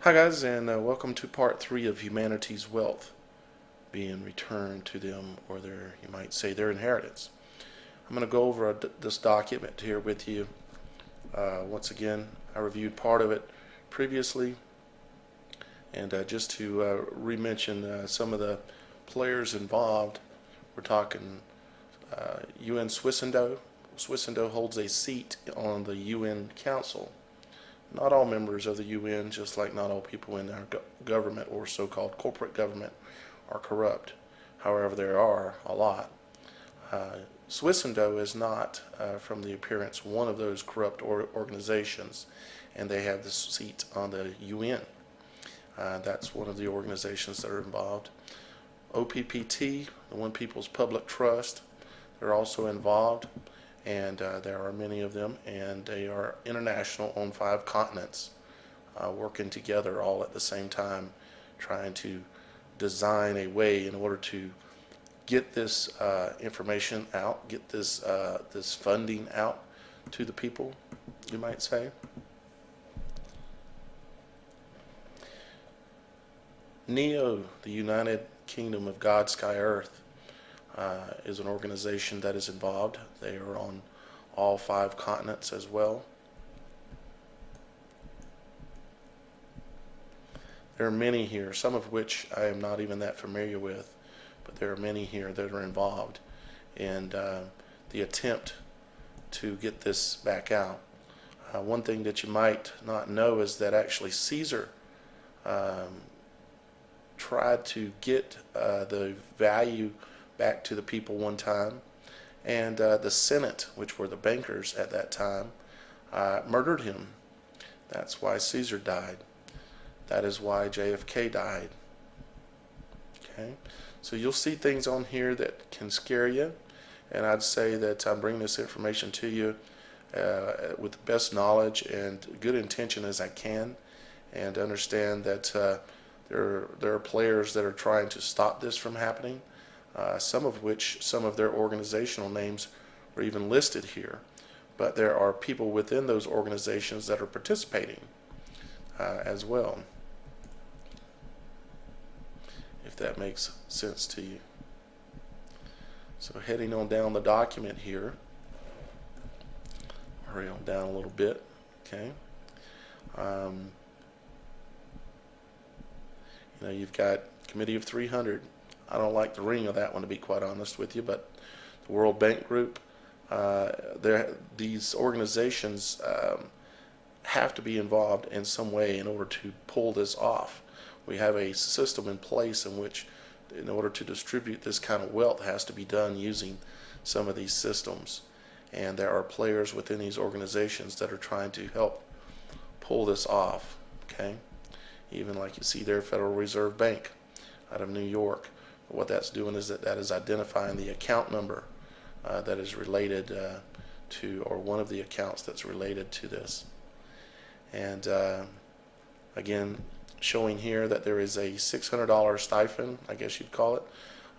Hi guys, and welcome to part 3 of humanity's wealth being returned to them, or you might say their inheritance. I'm going to go over this document here with you. Once again, I reviewed part of it previously, and just to re-mention some of the players involved, we're talking UN Swissendo. Swissendo holds a seat on the UN Council. Not all members of the UN, just like not all people in our government or so-called corporate government, are corrupt. However, there are a lot. Swissendo is not, from the appearance, one of those corrupt organizations, and they have the seat on the UN. That's one of the organizations that are involved. OPPT, the One People's Public Trust, they're also involved, and there are many of them, and they are international on 5 continents, working together all at the same time, trying to design a way in order to get this information out, get this this funding out to the people, you might say. NEO, the United Kingdom of God, Sky, Earth, is an organization that is involved. They are on all 5 continents as well. There are many here, some of which I am not even that familiar with, but there are many here that are involved in the attempt to get this back out. One thing that you might not know is that actually Caesar tried to get the value back to the people one time, and the Senate, which were the bankers at that time, murdered him. That's why Caesar died. That is why JFK died. Okay, so you'll see things on here that can scare you, and I'd say that I'm bringing this information to you with the best knowledge and good intention as I can, and understand that there are players that are trying to stop this from happening. Some of their organizational names are even listed here, but there are people within those organizations that are participating as well, if that makes sense to you. So heading on down the document here, hurry on down a little bit, okay. You've got Committee of 300. I don't like the ring of that one, to be quite honest with you, but the World Bank Group, these organizations have to be involved in some way in order to pull this off. We have a system in place in which, in order to distribute this kind of wealth, has to be done using some of these systems, and there are players within these organizations that are trying to help pull this off. Okay, even like you see there, Federal Reserve Bank out of New York. What that's doing is that is identifying the account number that is related to, or one of the accounts that's related to this. And again, showing here that there is a $600 stipend, I guess you'd call it,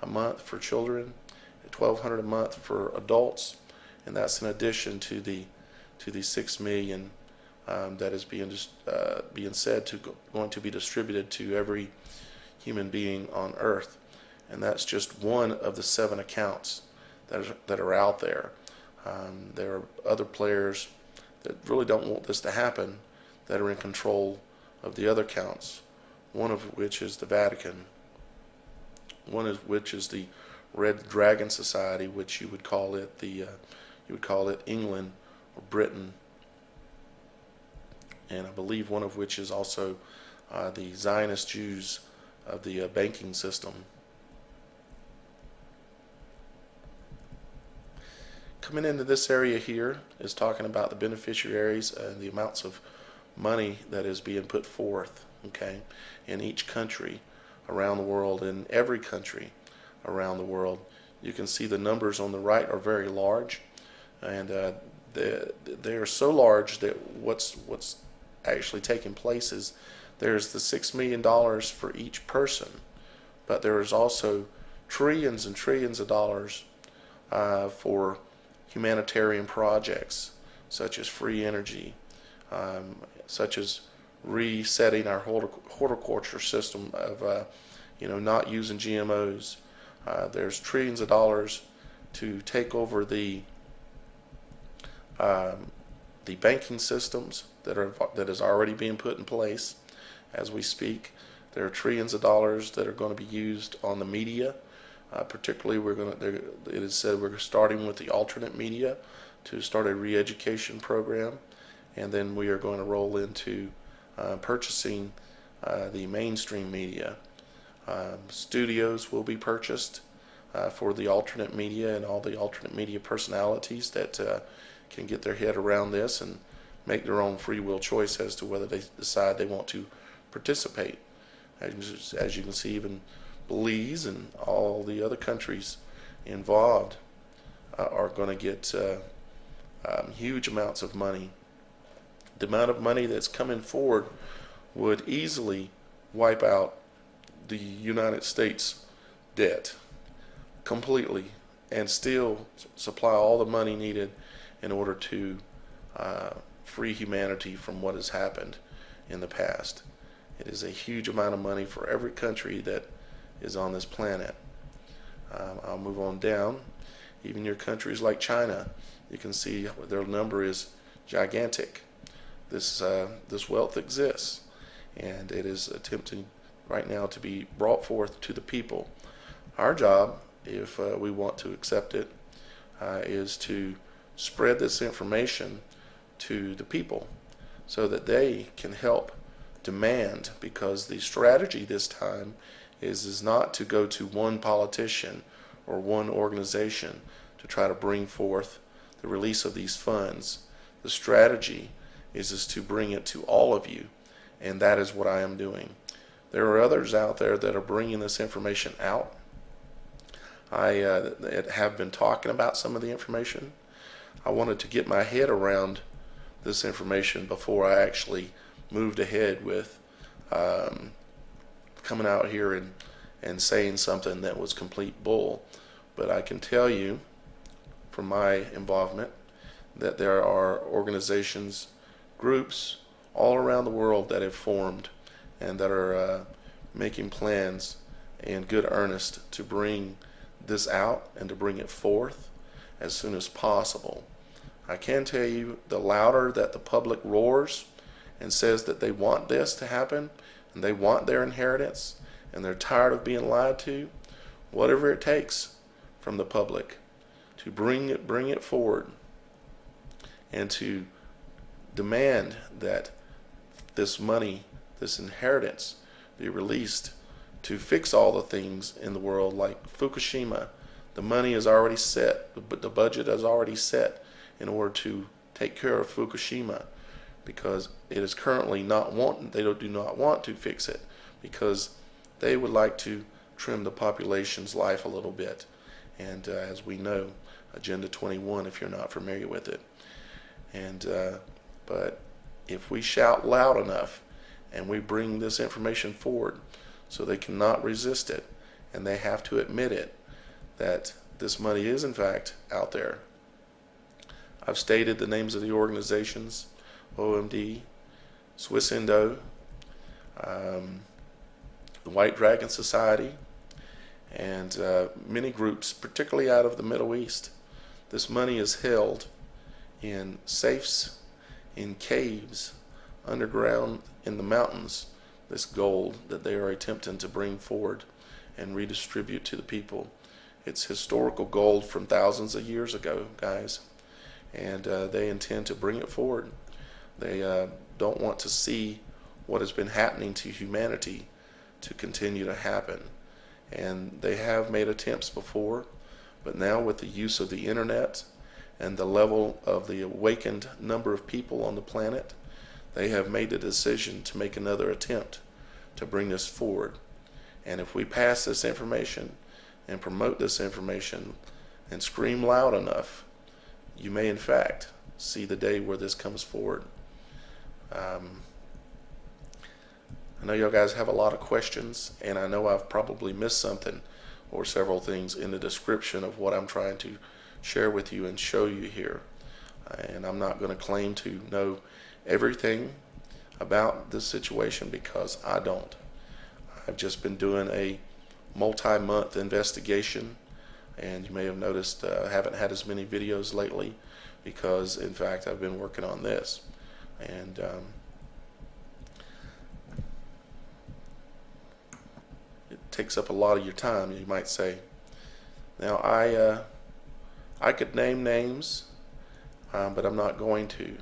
a month for children, $1,200 a month for adults, and that's in addition to the $6 million that is being said to going to be distributed to every human being on Earth. And that's just one of the 7 accounts that are out there. There are other players that really don't want this to happen, that are in control of the other accounts, one of which is the Vatican, one of which is the Red Dragon Society, which you would call it England or Britain, and I believe one of which is also the Zionist Jews of the banking system. Coming into this area here is talking about the beneficiaries and the amounts of money that is being put forth, okay, in each country around the world, in every country around the world. You can see the numbers on the right are very large, and they are so large that what's actually taking place is there's the $6 million for each person, but there is also trillions and trillions of dollars for humanitarian projects such as free energy, such as resetting our horticulture system of not using GMOs. There's trillions of dollars to take over the banking systems that is already being put in place as we speak. There are trillions of dollars that are going to be used on the media. Particularly, it is said we're starting with the alternate media to start a re-education program, and then we are going to roll into purchasing the mainstream media. Studios will be purchased for the alternate media and all the alternate media personalities that can get their head around this and make their own free will choice as to whether they decide they want to participate. As you can see, even Belize and all the other countries involved are going to get huge amounts of money. The amount of money that's coming forward would easily wipe out the United States debt completely and still supply all the money needed in order to free humanity from what has happened in the past. It is a huge amount of money for every country that is on this planet. I'll move on down. Even your countries like China, you can see their number is gigantic. This wealth exists, and it is attempting right now to be brought forth to the people. Our job, if we want to accept it, is to spread this information to the people so that they can help demand, because the strategy this time is not to go to one politician or one organization to try to bring forth the release of these funds. The strategy is to bring it to all of you, and that is what I am doing. There are others out there that are bringing this information out. I have been talking about some of the information. I wanted to get my head around this information before I actually moved ahead with coming out here and saying something that was complete bull. But I can tell you from my involvement that there are organizations, groups all around the world that have formed and that are making plans in good earnest to bring this out and to bring it forth as soon as possible. I can tell you, the louder that the public roars and says that they want this to happen and they want their inheritance and they're tired of being lied to, whatever it takes from the public to bring it forward and to demand that this money, this inheritance, be released to fix all the things in the world, like Fukushima. The money is already set, the budget is already set in order to take care of Fukushima, because it is currently they do not want to fix it, because they would like to trim the population's life a little bit. And as we know, Agenda 21, if you're not familiar with it. And but if we shout loud enough and we bring this information forward so they cannot resist it, and they have to admit it, that this money is in fact out there. I've stated the names of the organizations: OMD, Swiss Indo, the White Dragon Society, and many groups, particularly out of the Middle East. This money is held in safes, in caves, underground in the mountains, this gold that they are attempting to bring forward and redistribute to the people. It's historical gold from thousands of years ago, guys, and they intend to bring it forward. They don't want to see what has been happening to humanity to continue to happen. And they have made attempts before, but now with the use of the internet and the level of the awakened number of people on the planet, they have made the decision to make another attempt to bring this forward. And if we pass this information and promote this information and scream loud enough, you may in fact see the day where this comes forward. I know y'all guys have a lot of questions, and I know I've probably missed something or several things in the description of what I'm trying to share with you and show you here. And I'm not going to claim to know everything. about this situation because I don't. I've just been doing a multi-month investigation, and you may have noticed I haven't had as many videos lately because, in fact, I've been working on this. And it takes up a lot of your time, you might say. Now, I could name names, but I'm not going to.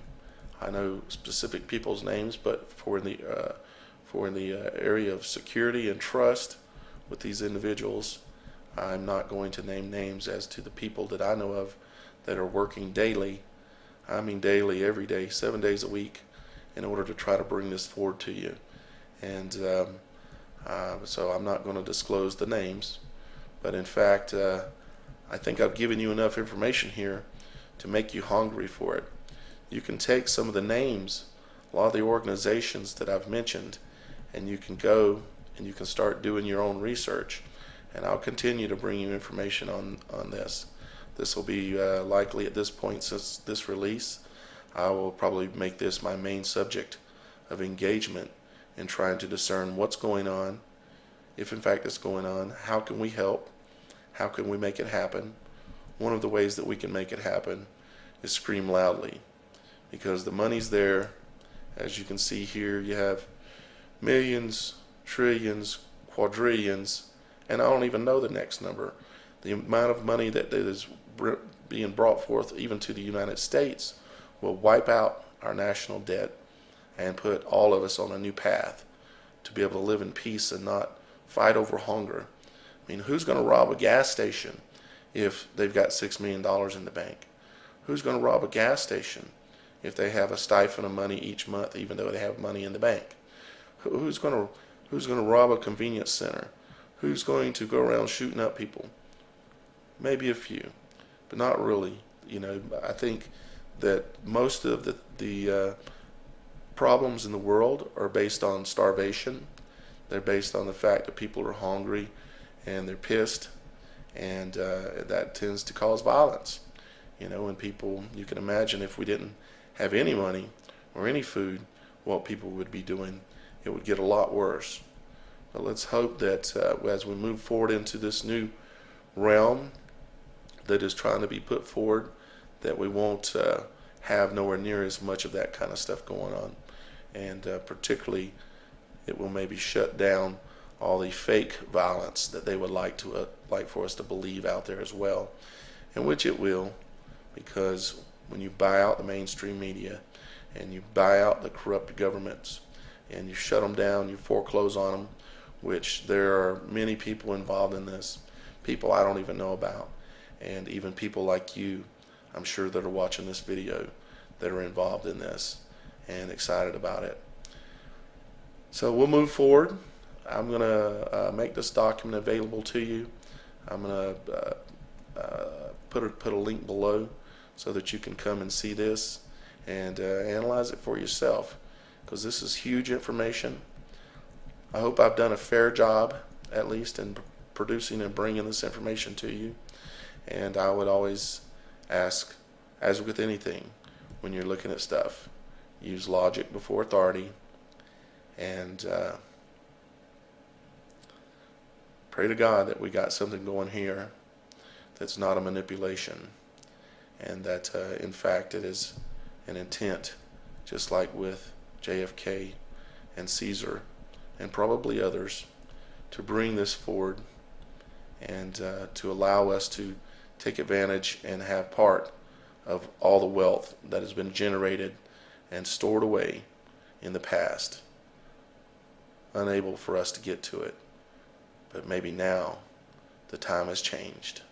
I know specific people's names, but for the area of security and trust with these individuals, I'm not going to name names as to the people that I know of that are working daily. I mean daily, every day, 7 days a week, in order to try to bring this forward to you. And so I'm not going to disclose the names, but in fact, I think I've given you enough information here to make you hungry for it. You can take some of the names, a lot of the organizations that I've mentioned, and you can go and you can start doing your own research. And I'll continue to bring you information on this. This will be likely at this point, since this release, I will probably make this my main subject of engagement in trying to discern what's going on, if in fact it's going on, how can we help, how can we make it happen. One of the ways that we can make it happen is scream loudly, because the money's there. As you can see here, you have millions, trillions, quadrillions, and I don't even know the next number. The amount of money that is being brought forth even to the United States will wipe out our national debt and put all of us on a new path to be able to live in peace and not fight over hunger. I mean, who's going to rob a gas station if they've got $6 million in the bank? Who's going to rob a gas station if they have a stipend of money each month, even though they have money in the bank? Who's going to rob a convenience center? Who's going to go around shooting up people? Maybe a few, but not really. You know, I think that most of the problems in the world are based on starvation. They're based on the fact that people are hungry and they're pissed, and that tends to cause violence. You know, when people, you can imagine if we didn't have any money or any food, what people would be doing. It would get a lot worse. But let's hope that as we move forward into this new realm that is trying to be put forward, that we won't have nowhere near as much of that kind of stuff going on. And particularly, it will maybe shut down all the fake violence that they would like for us to believe out there as well, and which it will, because when you buy out the mainstream media and you buy out the corrupt governments and you shut them down, you foreclose on them, which there are many people involved in this, people I don't even know about, and even people like you, I'm sure, that are watching this video that are involved in this and excited about it. So we'll move forward. I'm going to make this document available to you. I'm going to put a link below so that you can come and see this and analyze it for yourself, because this is huge information. I hope I've done a fair job, at least, in producing and bringing this information to you. And I would always ask, as with anything, when you're looking at stuff, use logic before authority, and pray to God that we got something going here that's not a manipulation, and that in fact it is an intent, just like with JFK and Caesar and probably others, to bring this forward and to allow us to take advantage and have part of all the wealth that has been generated and stored away in the past, unable for us to get to it. But maybe now the time has changed.